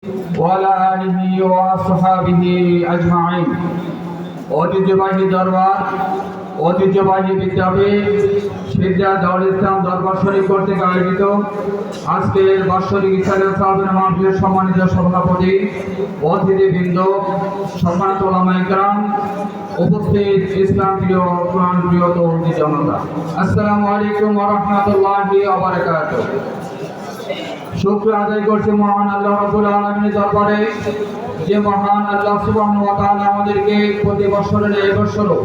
وعلى آله وصحبه أجمعين। ঐতিহ্যবাহী দরবার, ঐতিহ্যবাহী বিদ্যাপীঠ সিদ্দিয়া দারুল ইসলাম দরবার শরীফ কর্তৃক আয়োজিত আজকের বাৎসরিক ইসলামের সাহাবের মাহফিলের সম্মানিত সভাপতি, অতিথিবৃন্দ, সম্মানিত ওলামায়ে কেরাম, উপস্থিত ইসলাম প্রিয় কোরআন প্রিয় তৌহিদি জনতা, আসসালামু আলাইকুম ওয়া রাহমাতুল্লাহি ওয়া বারাকাতুহু। শুকর আদায় করছি মহান আল্লাহ রাব্বুল আলামিনের দরবারে, যে মহান আল্লাহ সুবহানাহু ওয়া তাআলা আমাদেরকে প্রতি বছরের এই বছরও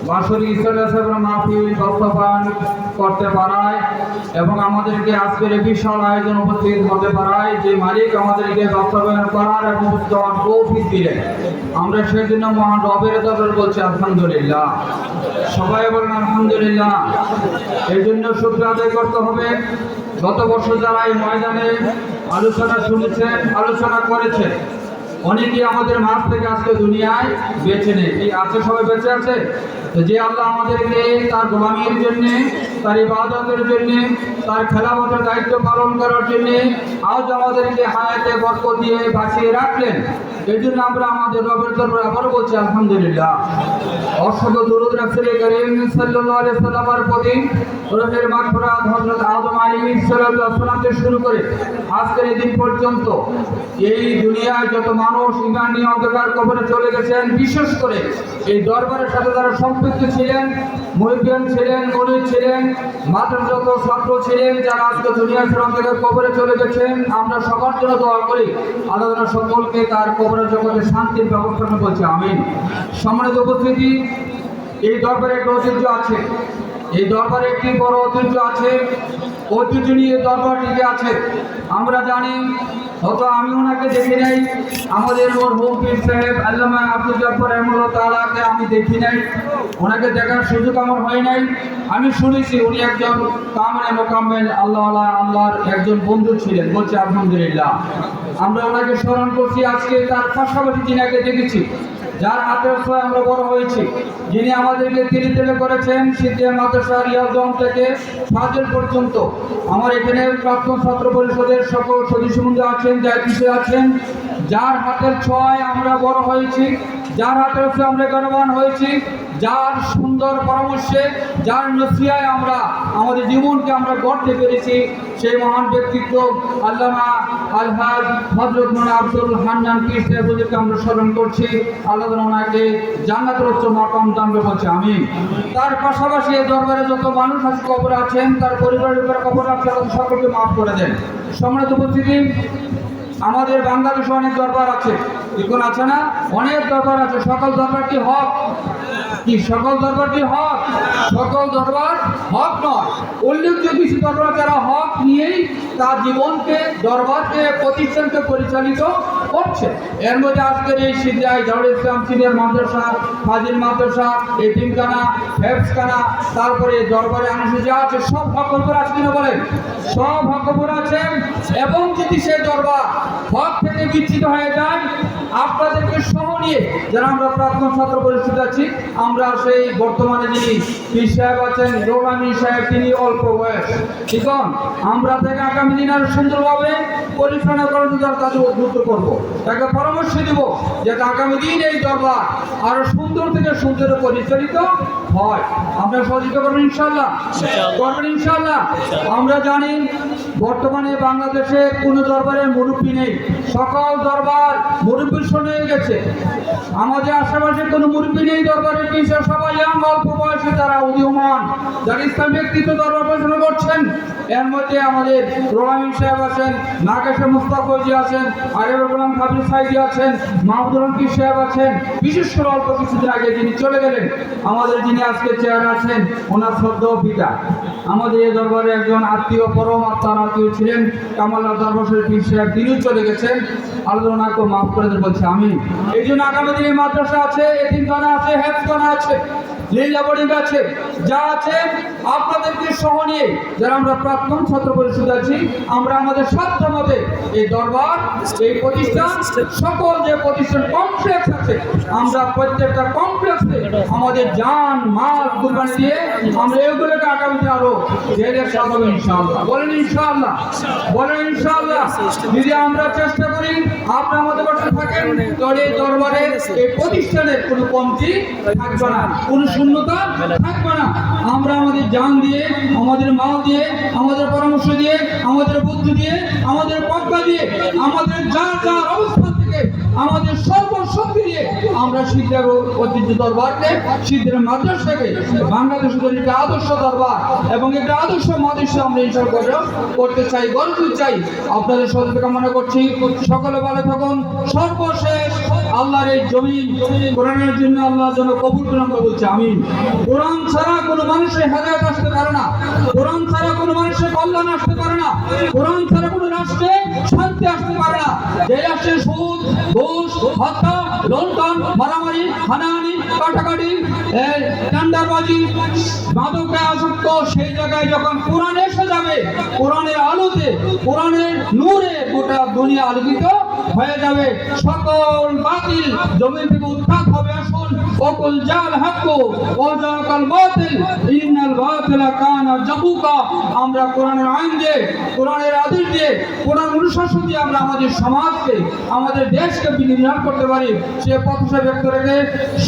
বাৎসরিক ইসলামের মাহফিল বাস্তবায়ন করতে পারায় এবং আমাদেরকে আজকের এই বিশাল আয়োজন উপস্থিত হতে পারায় যে মালিক আমাদেরকে বাস্তবায়ন করার এবং উদ্যোগ তৌফিক দিলেন, আমরা সেই জন্য মহান রবের দরবারে বলছি আলহামদুলিল্লাহ। সবাই বলেন আলহামদুলিল্লাহ। এই জন্য শুকর আদায় করতে হবে। গত বছর যারা এই ময়দানে আলোচনা শুনেছেন, আলোচনা করেছেন, অনেকেই আমাদের মাঝ থেকে আজকে দুনিয়ায় বেঁচে নেই। এই আছে, সবাই বেঁচে আছে। তো যে আল্লাহ আমাদেরকে তার গোলামীর জন্য, তার ইবাদতের জন্য, তার খেলাফতের দায়িত্ব পালন করার জন্য আজ আমাদেরকে হায়াতে বরকত দিয়ে বাঁচিয়ে রাখলেন, এই জন্য আমরা আমাদের রবের দরবারে আবারও বলছি আলহামদুলিল্লাহ। অসংখ্য দরুদ রাসূল করিম সাল্লাল্লাহু আলাইহি ওয়াসাল্লামের প্রতি, রবের মাগফিরাত হযরত আদম আলাইহিস সালাম থেকে শুরু করে আজকের এই দিন পর্যন্ত এই দুনিয়ায় যত মানুষ ঈমান নিয়ে অন্ধকার কবরে চলে গেছেন, বিশেষ করে এই দরবারের সাথে যারা সম্পৃক্ত ছিলেন, মুরিদ ছিলেন, মুরিদ ছিলেন, মাদ্রাসার যত ছাত্র ছিলেন, যারা আজকে দুনিয়ার অন্ধকার কবরে চলে গেছেন, আমরা সবার জন্য দোয়া করি আল্লাহ তাআলা সকলকে তার কবরের জগতে শান্তির ব্যবস্থা করে বলছে আমিন। সম্মানিত উপস্থিতি, এই দরবারে একটা ঐতিহ্য আছে, এই দরবারে একটি বড় ঐতিহ্য আছে, ঐতিহ্য নিয়ে দরবার টিকে আছে। আমরা জানি, হয়তো আমি ওনাকে দেখি নাই, আমাদের মরহুম পীর সাহেব আল্লামা আব্দুল জব্বার রহমাতুল্লাহ তাআলাকে আমি দেখি নাই, ওনাকে দেখার সুযোগ আমার হয় নাই। আমি শুনেছি উনি একজন কামেল মোকাম্মেল আল্লাহর একজন বন্ধু ছিলেন, বলছে আলহামদুলিল্লাহ। আমরা ওনাকে স্মরণ করছি আজকে, তার পাশাপাশি যিনাকে দেখেছি, যার হাতের ছোঁয়ায় আমরা বড় হয়েছি, যিনি আমাদেরকে তিলে তিলে করেছেন, সিদ্দিয়া মাদ্রাসা রিয়াজগঞ্জ থেকে ফাজিল পর্যন্ত। আমার এখানে প্রাক্তন ছাত্র পরিষদের সকল সদস্যবৃন্দ আছেন, দায়িত্বে আছেন, যার হাতের ছোঁয়ায় আমরা বড় হয়েছি, যার হাতের ছোঁয়ায় আমরা জ্ঞানবান হয়েছি, যার সুন্দর পরামর্শে, যার নসিহায় আমরা আমাদের জীবনকে আমরা গড়তে পেরেছি, সেই মহান ব্যক্তিত্ব আল্লামা আলহাজ হযরত মাওলানা আব্দুল হান্নান পীর সাহেবকে আমরা স্মরণ করছি। আল্লাহ ওনাকে জান্নাতের উচ্চ মাকাম দান করছে আমিন। তার পাশাপাশি এই দরবারে যত মানুষ আছে কবরে আছেন, তার পরিবারের উপরে কবর আছে, সকলকে মাফ করে দেন। সম্মানিত উপস্থিতি, আমাদের বাংলাদেশে অনেক দরবার আছে, এখন আছে না, অনেক দরবার আছে। সকল দরবার কি হক? কি সকল দরবার কি হক? সকল দরবার হক নয়। উল্লেখযোগ্য কিছু দরবার যারা হক নিয়েই তার জীবনকে, দরবারকে, প্রতিষ্ঠানকে পরিচালিত করছে। এর মধ্যে আজকের এই সিদ্দিয়া দারুল ইসলাম সিনিয়র মাদ্রাসা, ফাজিল মাদ্রাসা, এতিমখানা, হেফজখানা, তারপরে দরবারে অনুসূচি আছে, সব হক খবর আছে কিনা বলেন? সব হক খবর আছে। এবং যদি সেই দরবার হক থেকে বিচ্ছিন্ন হয়ে যায়, আপনাদেরকে সহ নিয়ে যারা আমরা প্রাক্তন ছাত্র পরিষদ আছি, আমরা সেই বর্তমানে যিনি পীর সাহেব আছেন রৌলানী সাহেব, তিনি অল্প বয়স, ঠিক আমরা তাকে আগামী দিন আরো সুন্দরভাবে পরিচালনা করার জন্য তাদের উদ্বুদ্ধ করবো, তাকে পরামর্শ দিব যাতে আগামী দিন এই দরবার আরো সুন্দর থেকে সুন্দর পরিচালিত হয়। আমরা সহযোগিতা করবেন ইনশাআল্লাহ, করবেন ইনশাআল্লাহ। আমরা জানি বর্তমানে বাংলাদেশে কোনো দরবারের মুরব্বী নেই, সকল দরবার মুরব্বীর শোনে গেছে। আমাদের আশেপাশে কোনো মুরব্বী নেই দরবারের পিছনে, সবাই অল্প বয়সে তারা উদীয়মান, যারা ইসলাম ব্যক্তিত্ব দরবার পরিচালনা করছেন। এর মধ্যে আমাদের রোহামিন সাহেব আছেন, নাগেশ্বর মুস্তাফজি আছেন, আরেবুল গোলাম কাবির সাইদি আছেন, মাহমুদুল পীর সাহেব আছেন। বিশেষ করে অল্প কিছুদিন আগে যিনি চলে গেলেন, আমাদের যিনি আজকে চেয়ারে আছেন, ওনার শ্রদ্ধেয় পিতা, আমাদের এই দরবারে একজন আত্মীয়, পরম আত্মার আত্মীয় ছিলেন কামাল্লাহ দরবার শরীফ পীর সাহেব, তিনিও চলে গেছেন। আল্লাহ ওনাকে মাফ করে দেন বলছে আমিন। এই জন্য আগামী দিনে মাদ্রাসা আছে, এতিমখানা আছে, হেফজখানা আছে, লীলা বোর্ডিং আছে, যা আছে আপনাদেরকে সহ নিয়ে যারা আমরা প্রাক্তন ছাত্র পরিষদ আছি, আমরা আমাদের সাধ্য মতে এই দরবার, এই প্রতিষ্ঠান, সকল যে প্রতিষ্ঠান কমপ্লেক্স আছে, আমরা প্রত্যেকটা কমপ্লেক্সে আমাদের জান মাল কুরবানি দিয়ে আমরা এগুলোকে আগামীতে আরো ঢেলে সাজাবো ইনশাআল্লাহ। বলেন ইনশাআল্লাহ, বলেন ইনশাআল্লাহ। যদি আমরা চেষ্টা করি আপনার আমাদের পাশে থাকেন, তাহলে এই দরবারের এই প্রতিষ্ঠানের কোনো কমতি থাকবে না, কোনো শূন্যতা থাকবে না। আমরা আমাদের জান দিয়ে, আমাদের মাল দিয়ে, আমাদের পরামর্শ দিয়ে, আমাদের বুদ্ধি দিয়ে, আমাদের পদ্মা দিয়ে, আমাদের যার যার অবস্থান থেকে, আমাদের সর্বশক্তি দিয়ে আমরা সিদ্ধার ঐতিহ্য দরবারকে, সিদ্ধের মাদ্রাসাকে বাংলাদেশের একটা আদর্শ দরবার এবং একটা আদর্শ মাদ্রাসা আমরা ইনশাল করতে চাই, গড়ে তুলতে চাই। আপনাদের সহযোগিতা কামনা করছি। সকলে ভালো থাকুন। সর্বশেষ আল্লাহর এই জমিন কোরআনের জন্য আল্লাহর জন্য কবুল করুন বলছে আমিন। কোরআন ছাড়া কোনো মানুষের হেদায়েত আসতে পারে না, কোরআন ছাড়া কোনো মানুষের কল্যাণ আসতে পারে না, কোরআন ছাড়া কোনো রাষ্ট্রে শান্তি আসতে পারে না। যে রাষ্ট্রে সুদ, ঘুষ, হত্যা, লুণ্ঠন, মারামারি, হানাহানি, কাটাকাটি, টেন্ডারবাজি, মাদকে আসক্ত, সেই জায়গায় যখন কোরআন এসে যাবে, কোরআনের আলোতে, কোরআনের নূরে গোটা দুনিয়া আলোকিত হয়ে যাবে। সকল বাতিল জমিন থেকে উৎখাত হবে। আসুন ওকুল জাল হক ওয়া জাকাল বাতিল ইন্নাল বাতিলা কানা জাহুকা। আমরা কোরআনের আইন দিয়ে, কোরআনের আদেশ দিয়ে, কোরআন অনুশাসন দিয়ে আমরা আমাদের সমাজকে, আমাদের দেশকে বিনির্মাণ করতে পারি। সে প্রত্যাশা ব্যক্ত রেখে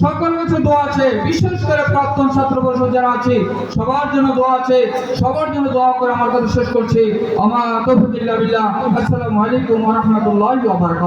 সকলের কাছে দোয়া আছে, বিশেষ করে প্রাক্তন ছাত্র পরিষদ যারা আছে সবার জন্য দোয়া আছে, সবার জন্য দোয়া করে আমার কথা শেষ করছি। আমার তৌফিক ইল্লা বিল্লাহ। আসসালামু আলাইকুম ওয়া রাহমাতুল্লাহি ওয়া বারাকাতুহু।